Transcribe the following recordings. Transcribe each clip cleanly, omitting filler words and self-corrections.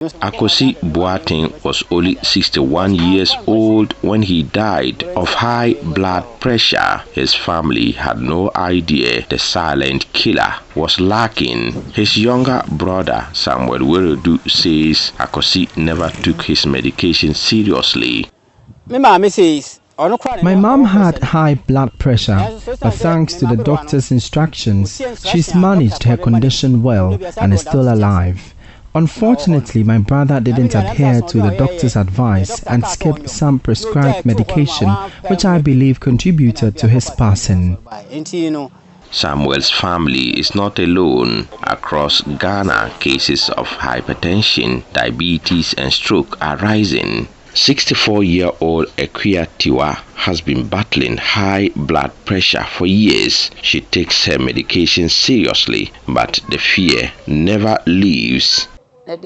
Akosi Boateng was only 61 years old when he died of high blood pressure. His family had no idea the silent killer was lurking. His younger brother, Samuel Weredu, says Akosi never took his medication seriously. My mom had high blood pressure, but thanks to the doctor's instructions, she's managed her condition well and is still alive. Unfortunately, my brother didn't adhere to the doctor's advice and skipped some prescribed medication, which I believe contributed to his passing. Samuel's family is not alone. Across Ghana, cases of hypertension, diabetes and stroke are rising. 64-year-old Sekyere Tiwa has been battling high blood pressure for years. She takes her medication seriously, but the fear never leaves. I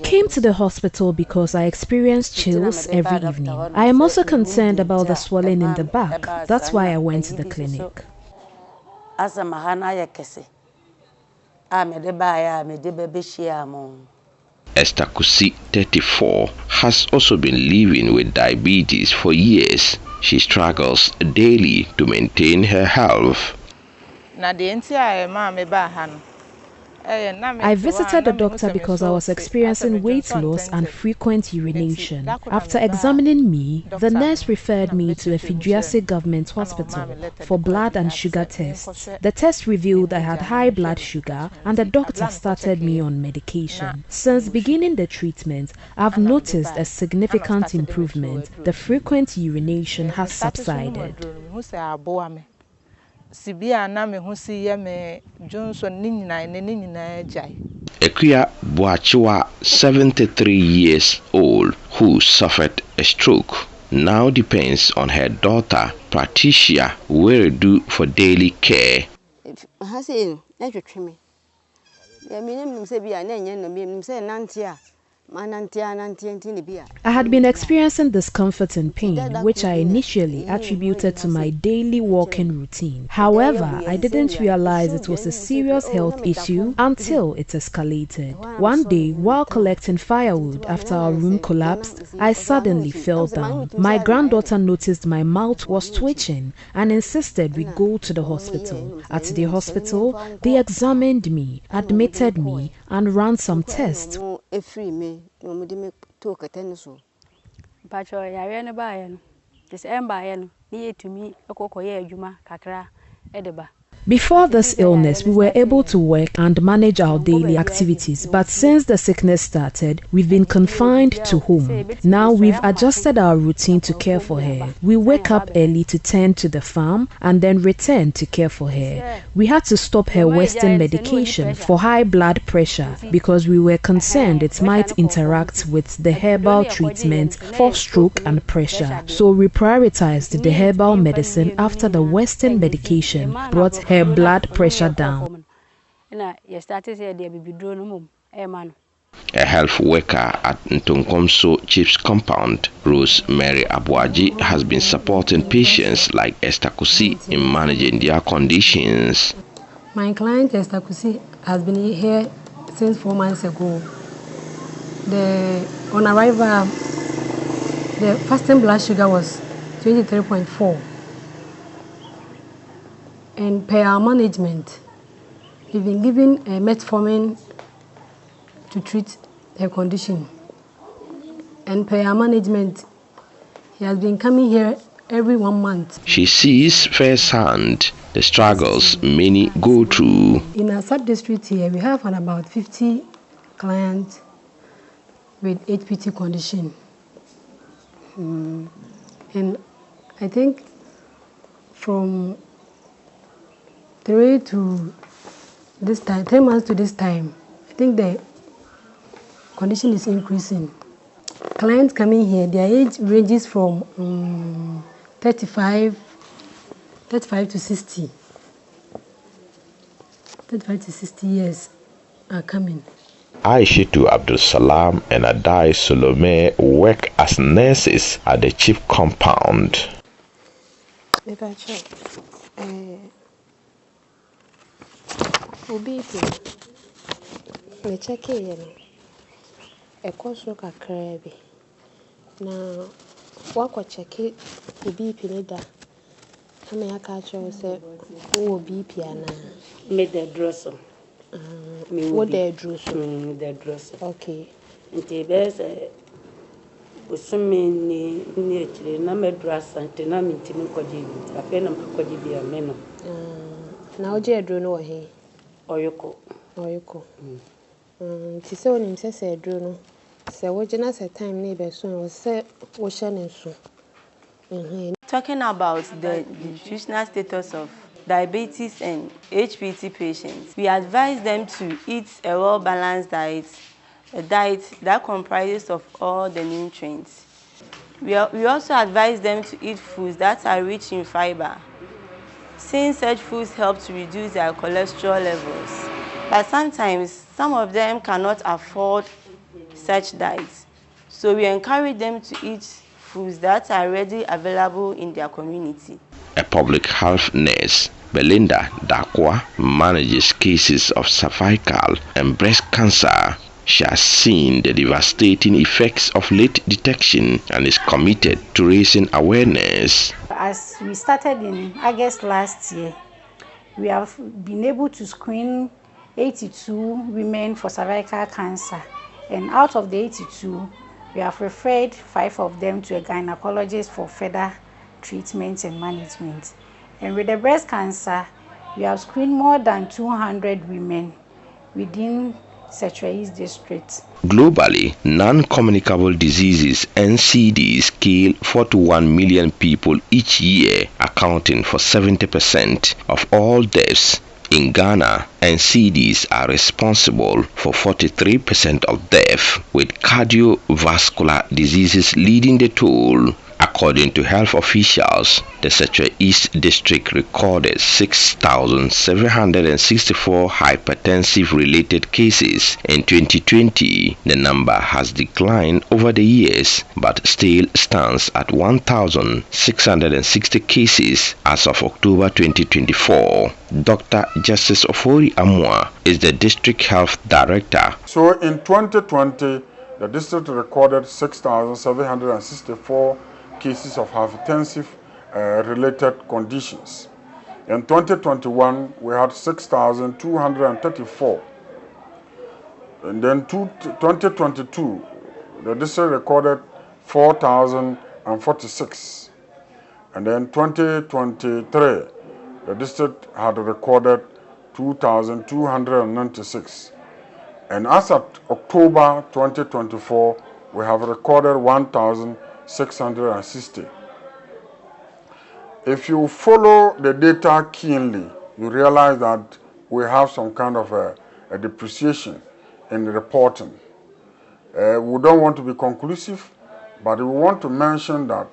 came to the hospital because I experienced chills every evening. I am also concerned about the swelling in the back. That's why I went to the clinic. Esther Kusi, 34, has also been living with diabetes for years. She struggles daily to maintain her health. I visited the doctor because I was experiencing weight loss and frequent urination. After examining me, the nurse referred me to a Fijiase government hospital for blood and sugar tests. The test revealed I had high blood sugar and the doctor started me on medication. Since beginning the treatment, I've noticed a significant improvement. The frequent urination has subsided. Sekyere Boateng, 73 years old, who suffered a stroke, now depends on her daughter, Patricia Weredu, for daily care. I had been experiencing discomfort and pain, which I initially attributed to my daily walking routine. However, I didn't realize it was a serious health issue until it escalated. One day, while collecting firewood after our room collapsed, I suddenly fell down. My granddaughter noticed my mouth was twitching and insisted we go to the hospital. At the hospital, they examined me, admitted me, and ran some tests. Before this illness, we were able to work and manage our daily activities, but since the sickness started, we've been confined to home. Now we've adjusted our routine to care for her. We wake up early to tend to the farm and then return to care for her. We had to stop her Western medication for high blood pressure because we were concerned it might interact with the herbal treatment for stroke and pressure. So we prioritized the herbal medicine after the Western medication brought her blood pressure down. A health worker at Ntonkomso Chief's compound, Rosemary Abuaji, has been supporting patients like Esther Kusi in managing their conditions. My client Esther Kusi has been here since 4 months ago. On arrival, the fasting blood sugar was 23.4. And per our management, we've been given a metformin to treat her condition. And per our management, he has been coming here every 1 month. She sees firsthand the struggles many go through. In our sub-district here, we have about 50 clients with HPT condition. And I think from 3 to this time, 10 months to this time, I think the condition is increasing. Clients coming here, their age ranges from 35 to 60. 35 to 60 years are coming. Aishatu Abdul Salam and Adai Solome work as nurses at the chief compound. Ubipi. Me check it. A course look at crabby. Now, what could check it? Ubipi neither. I may catch you say, oh, BP and made the dresser. What they drew so. The dresser. Okay. And the best was some nature, no dress and tenamity, a pen of Kogi a meno. Now, Jay drew no hay. Oyoko. She saw him say, Druno. So, what you a time neighbor soon was said, was shining soon. Talking about the nutritional status of diabetes and HPT patients, we advise them to eat a well-balanced diet, a diet that comprises of all the nutrients. We also advise them to eat foods that are rich in fiber, since such foods help to reduce their cholesterol levels. But sometimes, some of them cannot afford such diets, so we encourage them to eat foods that are readily available in their community. A public health nurse, Belinda Dakwa, manages cases of cervical and breast cancer. She has seen the devastating effects of late detection and is committed to raising awareness. As we started in August last year, we have been able to screen 82 women for cervical cancer, and out of the 82, we have referred 5 of them to a gynecologist for further treatment and management. And with the breast cancer, we have screened more than 200 women within Sekyere East District. Globally, non-communicable diseases (NCDs) kill 41 million people each year, accounting for 70% of all deaths. In Ghana, NCDs are responsible for 43% of deaths, with cardiovascular diseases leading the toll. According to health officials, the Sekyere East District recorded 6,764 hypertensive-related cases in 2020. The number has declined over the years, but still stands at 1,660 cases as of October 2024. Dr. Justice Ofori Amwa is the District Health Director. So in 2020, the district recorded 6,764 cases of hypertensive related conditions. In 2021, we had 6,234. And then 2022, the district recorded 4,046. And then 2023, the district had recorded 2,296. And as of October 2024, we have recorded 1,660. If you follow the data keenly, you realize that we have some kind of a depreciation in the reporting. We don't want to be conclusive, but we want to mention that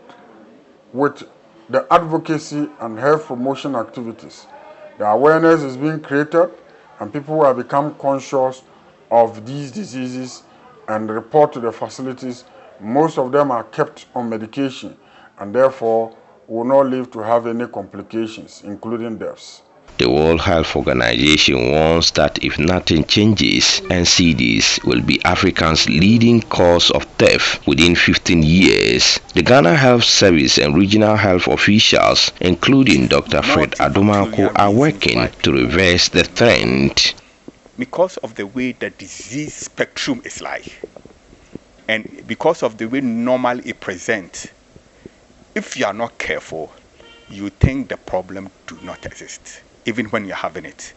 with the advocacy and health promotion activities, the awareness is being created and people have become conscious of these diseases and report to the facilities. Most of them are kept on medication and therefore will not live to have any complications, including deaths. The World Health Organization warns that if nothing changes, NCDs will be Africa's leading cause of death within 15 years. The Ghana Health Service and regional health officials, including Dr. Fred Adomako, are working to reverse the trend. Because of the way the disease spectrum is like, and because of the way normally it presents, if you are not careful, you think the problem do not exist, even when you're having it.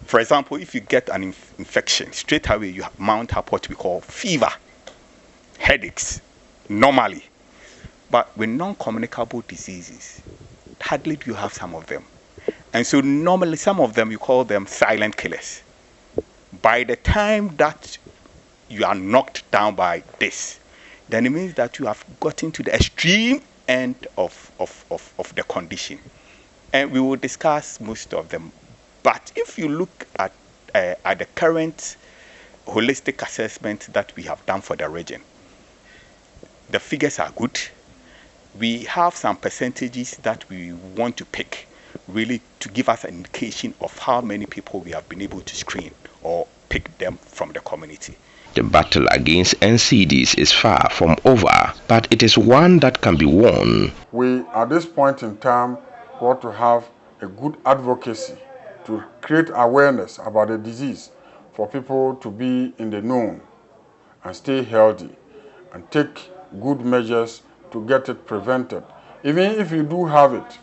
For example, if you get an infection, straight away you mount up what we call fever, headaches, normally. But with non-communicable diseases, hardly do you have some of them. And so normally some of them, you call them silent killers. By the time that you are knocked down by this, then it means that you have gotten to the extreme end of the condition. And we will discuss most of them. But if you look at the current holistic assessment that we have done for the region, the figures are good. We have some percentages that we want to pick. really to give us an indication of how many people we have been able to screen or pick them from the community. The battle against NCDs is far from over, but it is one that can be won. We, at this point in time, want to have a good advocacy to create awareness about the disease for people to be in the known and stay healthy and take good measures to get it prevented. Even if you do have it,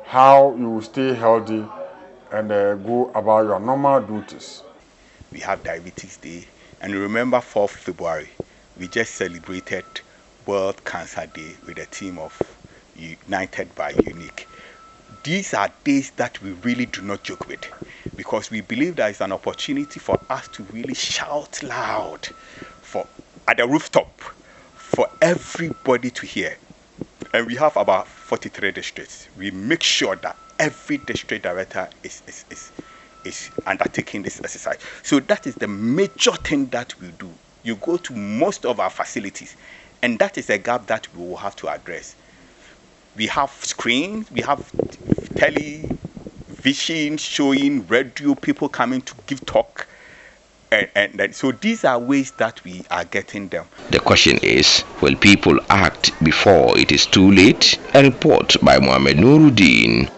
how you will stay healthy and go about your normal duties. We have Diabetes Day, and remember 4th February, we just celebrated World Cancer Day with a theme of United by Unique. These are days that we really do not joke with, because we believe there is an opportunity for us to really shout loud at the rooftop for everybody to hear. And we have about 43 districts. We make sure that every district director is undertaking this exercise. So that is the major thing that we do. You go to most of our facilities, and that is a gap that we will have to address. We have screens, we have television showing, radio, people coming to give talk. And so these are ways that we are getting them. The question is, will people act before it is too late? A report by Mohammed Nurudeen.